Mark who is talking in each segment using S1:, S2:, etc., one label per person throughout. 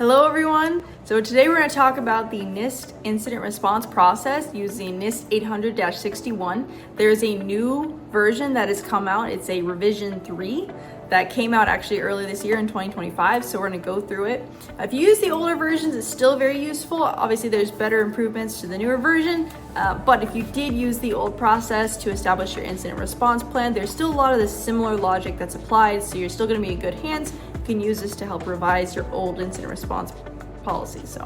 S1: Hello everyone! So today we're going to talk about the NIST incident response process using NIST 800-61. There's a new version that has come out. It's a revision 3 that came out actually earlier this year in 2025, so we're going to go through it. If you use the older versions, it's still very useful. Obviously there's better improvements to the newer version, but if you did use the old process to establish your incident response plan, there's still a lot of the similar logic that's applied, so you're still going to be in good hands. You can use this to help revise your old incident response policy. So,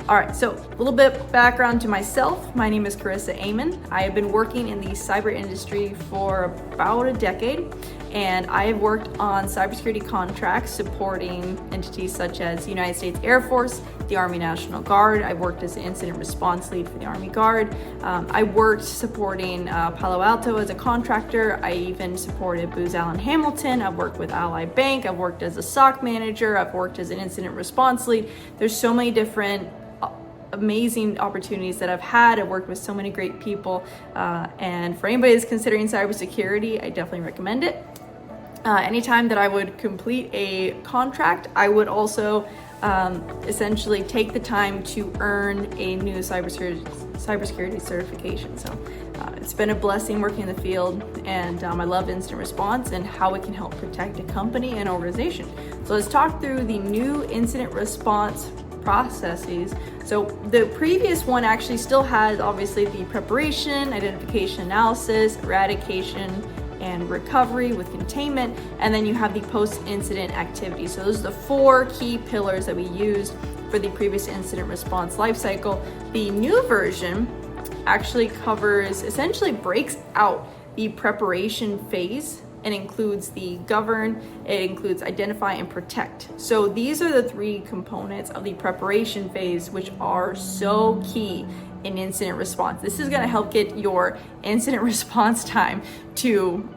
S1: all right, so a little bit background to myself. My name is Carissa Amon. I have been working in the cyber industry for about a decade, and I have worked on cybersecurity contracts supporting entities such as the United States Air Force, the Army National Guard. I worked as an incident response lead for the Army Guard. I worked supporting Palo Alto as a contractor. I even supported Booz Allen Hamilton. I've worked with Ally Bank. I've worked as a SOC manager. I've worked as an incident response lead. There's so many different amazing opportunities that I've had. I've worked with so many great people, and for anybody that's considering cybersecurity, I definitely recommend it. Anytime that I would complete a contract, I would also essentially take the time to earn a new cybersecurity certification. So it's been a blessing working in the field, and I love incident response and how it can help protect a company and organization. So let's talk through the new incident response processes. So the previous one actually still has obviously the preparation, identification, analysis, eradication, and recovery with containment, and then you have the post-incident activity. So those are the 4 key pillars that we used for the previous incident response lifecycle. The new version actually essentially breaks out the preparation phase and includes the govern, it includes identify and protect. So these are the 3 components of the preparation phase, which are so key in incident response. This is going to help get your incident response time to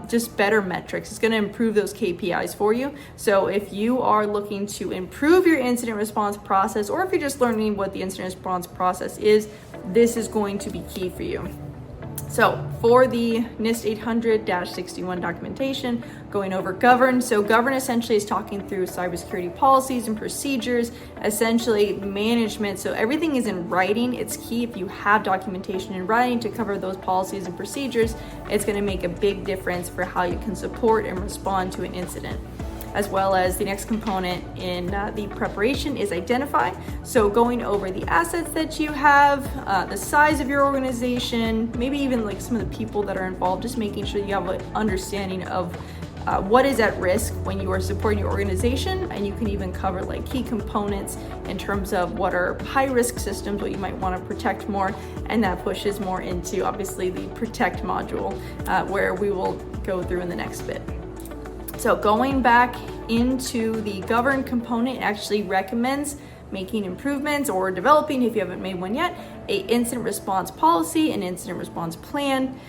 S1: just better metrics. It's going to improve those KPIs for you. So if you are looking to improve your incident response process, or if you're just learning what the incident response process is, this is going to be key for you. So for the NIST 800-61 documentation, going over govern. So govern essentially is talking through cybersecurity policies and procedures, essentially management. So everything is in writing. It's key if you have documentation in writing to cover those policies and procedures. It's going to make a big difference for how you can support and respond to an incident. As well as the next component in the preparation is identify. So going over the assets that you have, the size of your organization, maybe even like some of the people that are involved, just making sure you have an understanding of what is at risk when you are supporting your organization, and you can even cover like key components in terms of what are high risk systems, what you might want to protect more, and that pushes more into obviously the protect module, where we will go through in the next bit. So going back into the govern component, it actually recommends making improvements or developing, if you haven't made one yet, a incident response policy, an incident response plan.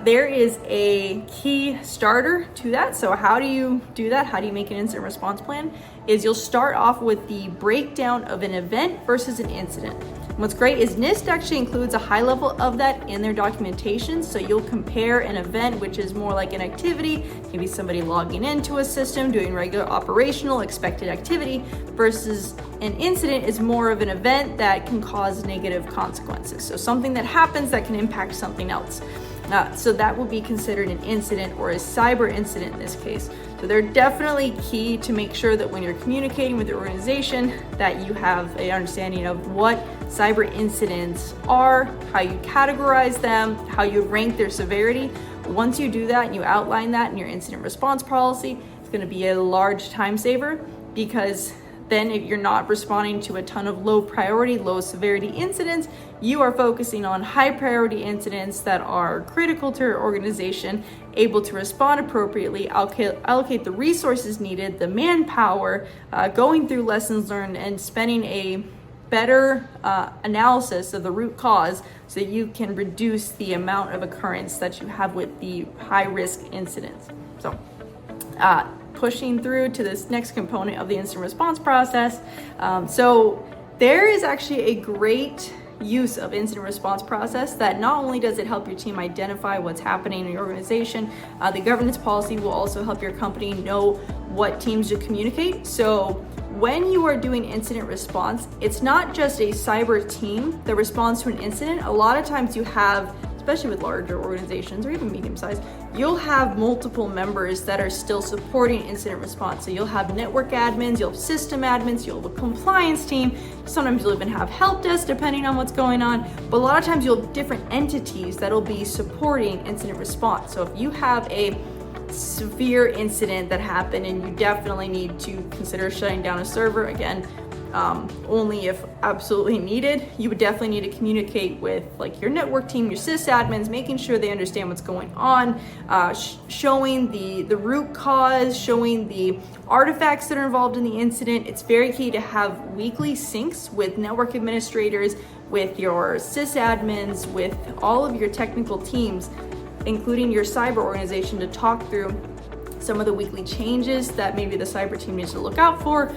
S1: There is a key starter to that. So how do you do that? How do you make an incident response plan? Is you'll start off with the breakdown of an event versus an incident. What's great is NIST actually includes a high level of that in their documentation. So you'll compare an event, which is more like an activity, maybe somebody logging into a system, doing regular operational expected activity, versus an incident is more of an event that can cause negative consequences. So something that happens that can impact something else. So that will be considered an incident, or a cyber incident in this case. So they're definitely key to make sure that when you're communicating with your organization that you have an understanding of what cyber incidents are, how you categorize them, how you rank their severity. Once you do that and you outline that in your incident response policy, it's going to be a large time saver, because then if you're not responding to a ton of low priority, low severity incidents, you are focusing on high priority incidents that are critical to your organization, able to respond appropriately, allocate the resources needed, the manpower, going through lessons learned, and spending a better analysis of the root cause so that you can reduce the amount of occurrence that you have with the high risk incidents. So pushing through to this next component of the incident response process. So there is actually a great use of incident response process that not only does it help your team identify what's happening in your organization, the governance policy will also help your company know what teams to communicate. So when you are doing incident response, it's not just a cyber team that responds to an incident. A lot of times you have, especially with larger organizations or even medium-sized, you'll have multiple members that are still supporting incident response. So you'll have network admins, you'll have system admins, you'll have a compliance team. Sometimes you'll even have help desk depending on what's going on. But a lot of times you'll have different entities that'll be supporting incident response. So if you have a severe incident that happened and you definitely need to consider shutting down a server, again, only if absolutely needed, you would definitely need to communicate with like your network team, your sysadmins, making sure they understand what's going on, showing the root cause, showing the artifacts that are involved in the incident. It's very key to have weekly syncs with network administrators, with your sysadmins, with all of your technical teams, including your cyber organization, to talk through some of the weekly changes that maybe the cyber team needs to look out for,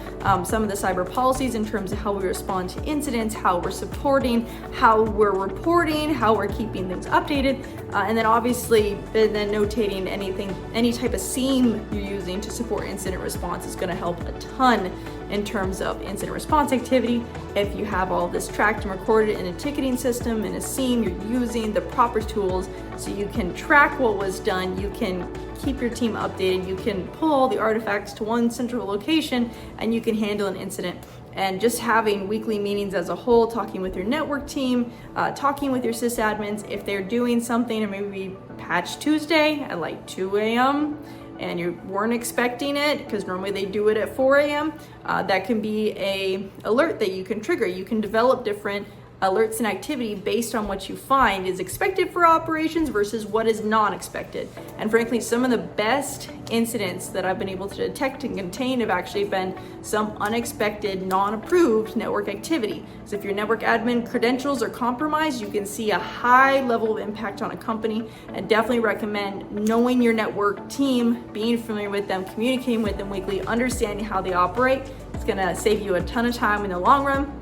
S1: some of the cyber policies in terms of how we respond to incidents, how we're supporting, how we're reporting, how we're keeping things updated, and then obviously then notating any type of SIEM you're using to support incident response is going to help a ton in terms of incident response activity. If you have all this tracked and recorded in a ticketing system, in a SIEM, you're using the proper tools so you can track what was done, you can keep your team updated, you can pull all the artifacts to one central location, and you can handle an incident. And just having weekly meetings as a whole, talking with your network team, talking with your sysadmins, if they're doing something, or maybe patch Tuesday at like 2 a.m., and you weren't expecting it, because normally they do it at 4 a.m., that can be a alert that you can trigger. You can develop different alerts and activity based on what you find is expected for operations versus what is not expected. And frankly, some of the best incidents that I've been able to detect and contain have actually been some unexpected, non-approved network activity. So if your network admin credentials are compromised, you can see a high level of impact on a company, and definitely recommend knowing your network team, being familiar with them, communicating with them weekly, understanding how they operate. It's gonna save you a ton of time in the long run,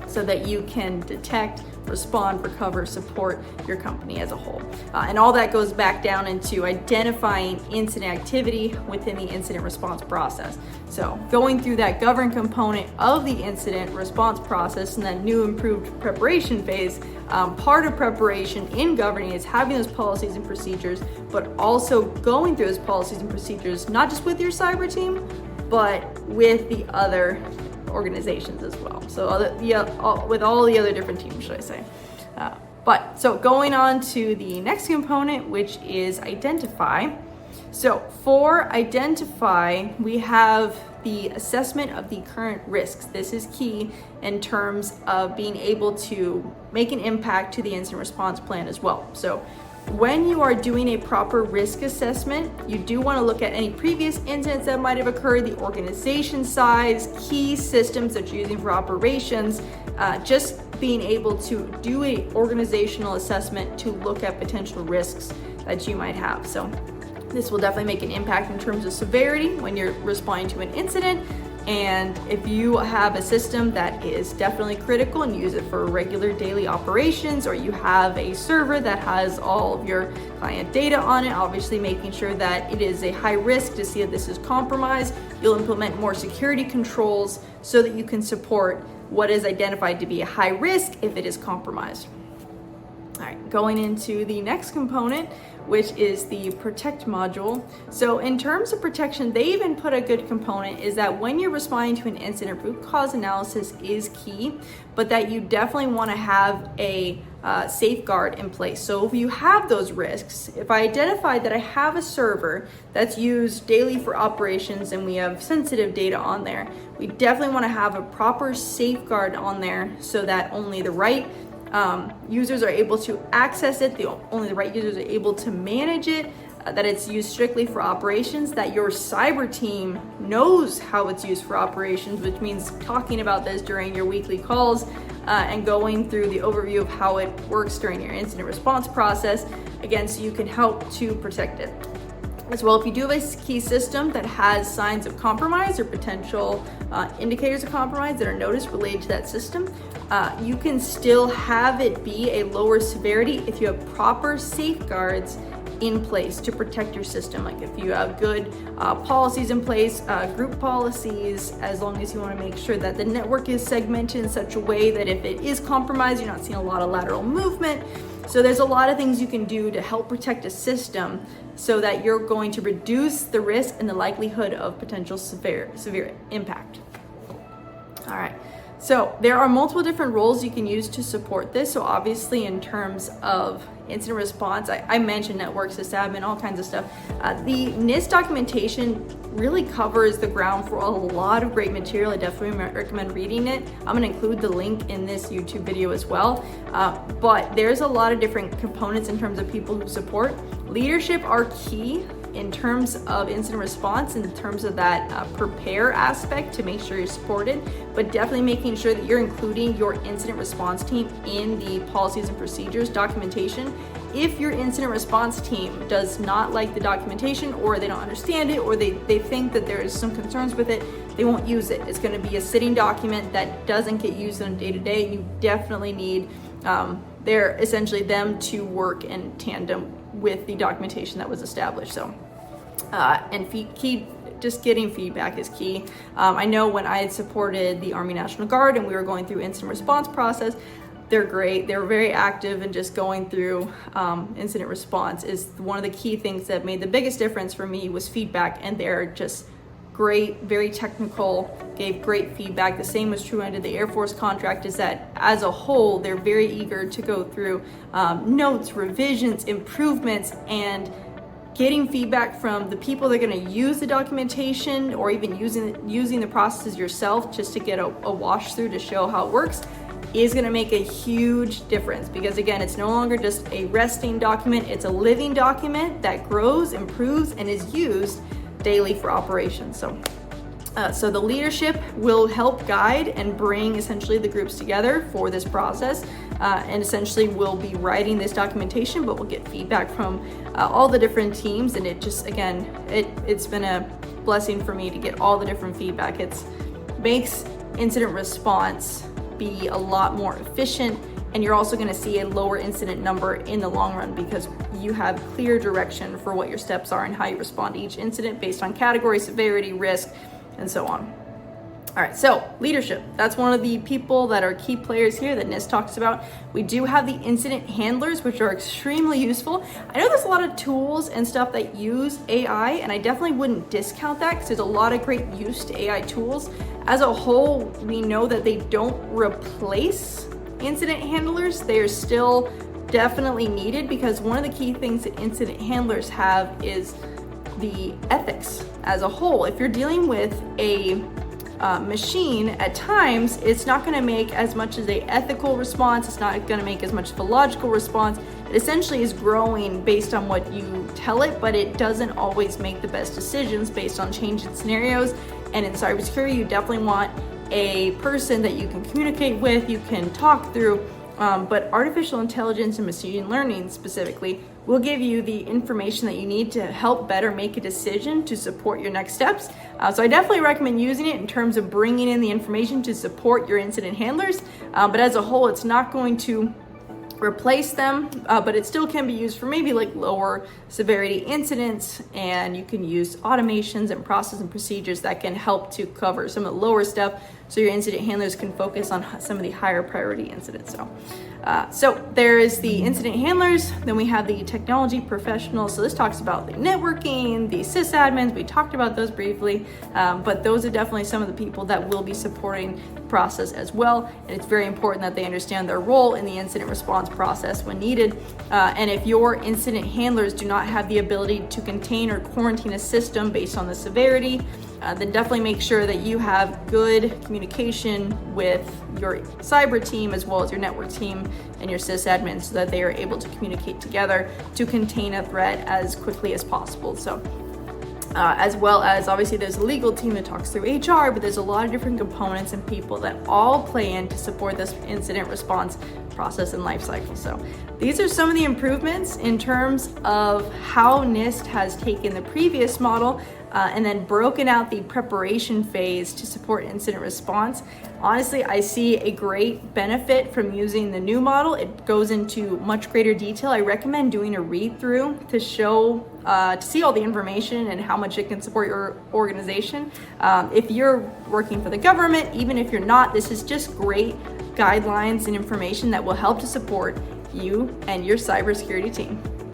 S1: so that you can detect, respond, recover, support your company as a whole. And all that goes back down into identifying incident activity within the incident response process. So going through that govern component of the incident response process and that new improved preparation phase, part of preparation in governing is having those policies and procedures, but also going through those policies and procedures, not just with your cyber team, but with the other organizations as well. So with all the other different teams, should I say. So going on to the next component, which is identify. So for identify, we have the assessment of the current risks. This is key in terms of being able to make an impact to the incident response plan as well. So when you are doing a proper risk assessment, you do want to look at any previous incidents that might have occurred, the organization size, key systems that you're using for operations, just being able to do a organizational assessment to look at potential risks that you might have. So this will definitely make an impact in terms of severity when you're responding to an incident. And if you have a system that is definitely critical and use it for regular daily operations, or you have a server that has all of your client data on it, obviously making sure that it is a high risk to see if this is compromised, you'll implement more security controls so that you can support what is identified to be a high risk if it is compromised. All right, going into the next component, which is the protect module. So in terms of protection, they even put a good component is that when you're responding to an incident, root cause analysis is key, but that you definitely want to have a safeguard in place. So if you have those risks, if I identify that I have a server that's used daily for operations and we have sensitive data on there, we definitely want to have a proper safeguard on there so that only the right users are able to access it, only the right users are able to manage it, that it's used strictly for operations, that your cyber team knows how it's used for operations, which means talking about this during your weekly calls and going through the overview of how it works during your incident response process, again, so you can help to protect it. As well, if you do have a key system that has signs of compromise or potential indicators of compromise that are noticed related to that system, you can still have it be a lower severity if you have proper safeguards in place to protect your system. Like if you have good policies in place, group policies, as long as you want to make sure that the network is segmented in such a way that if it is compromised, you're not seeing a lot of lateral movement. So there's a lot of things you can do to help protect a system so that you're going to reduce the risk and the likelihood of potential severe impact. All right. So there are multiple different roles you can use to support this. So obviously in terms of incident response, I mentioned network, sysadmin, all kinds of stuff. The NIST documentation really covers the ground for a lot of great material. I definitely recommend reading it. I'm gonna include the link in this YouTube video as well. But there's a lot of different components in terms of people who support. Leadership are key in terms of incident response, in terms of that prepare aspect to make sure you're supported, but definitely making sure that you're including your incident response team in the policies and procedures documentation. If your incident response team does not like the documentation, or they don't understand it, or they think that there is some concerns with it, they won't use it. It's gonna be a sitting document that doesn't get used on a day-to-day. You definitely need they're essentially them to work in tandem with the documentation that was established. So, just getting feedback is key. I know when I had supported the Army National Guard and we were going through incident response process, they're great. They're very active, and just going through incident response is one of the key things that made the biggest difference for me was feedback, and they're just great, very technical, gave great feedback. The same was true under the Air Force contract, is that as a whole, they're very eager to go through notes, revisions, improvements, and getting feedback from the people that are gonna use the documentation, or even using the processes yourself just to get a wash through to show how it works, is gonna make a huge difference. Because again, it's no longer just a resting document, it's a living document that grows, improves, and is used daily for operations. So the leadership will help guide and bring essentially the groups together for this process, and essentially we'll be writing this documentation, but we'll get feedback from all the different teams. And it just, again, it's been a blessing for me to get all the different feedback. It makes incident response be a lot more efficient, and you're also going to see a lower incident number in the long run, because you have clear direction for what your steps are and how you respond to each incident based on category, severity, risk, and so on. All right, so leadership, that's one of the people that are key players here that NIST talks about. We do have the incident handlers, which are extremely useful. I know there's a lot of tools and stuff that use AI, and I definitely wouldn't discount that, because there's a lot of great use to AI tools. As a whole, we know that they don't replace incident handlers. They are still definitely needed, because one of the key things that incident handlers have is the ethics as a whole. If you're dealing with a machine, at times it's not going to make as much as an ethical response, it's not going to make as much of a logical response. It essentially is growing based on what you tell it, but it doesn't always make the best decisions based on changing scenarios. And in cybersecurity, you definitely want a person that you can communicate with, you can talk through, but artificial intelligence and machine learning specifically will give you the information that you need to help better make a decision to support your next steps. So I definitely recommend using it in terms of bringing in the information to support your incident handlers, but as a whole, it's not going to replace them, but it still can be used for maybe like lower severity incidents, and you can use automations and process and procedures that can help to cover some of the lower stuff, so your incident handlers can focus on some of the higher priority incidents. So there is the incident handlers, then we have the technology professionals. So this talks about the networking, the sysadmins, we talked about those briefly, but those are definitely some of the people that will be supporting the process as well. And it's very important that they understand their role in the incident response process when needed. And if your incident handlers do not have the ability to contain or quarantine a system based on the severity, then definitely make sure that you have good communication with your cyber team as well as your network team and your sysadmin, so that they are able to communicate together to contain a threat as quickly as possible. So as well as obviously there's a legal team that talks through HR, but there's a lot of different components and people that all play in to support this incident response process and life cycle. So these are some of the improvements in terms of how NIST has taken the previous model and then broken out the preparation phase to support incident response. Honestly, I see a great benefit from using the new model. It goes into much greater detail. I recommend doing a read through to see all the information and how much it can support your organization. If you're working for the government, even if you're not, this is just great guidelines and information that will help to support you and your cybersecurity team.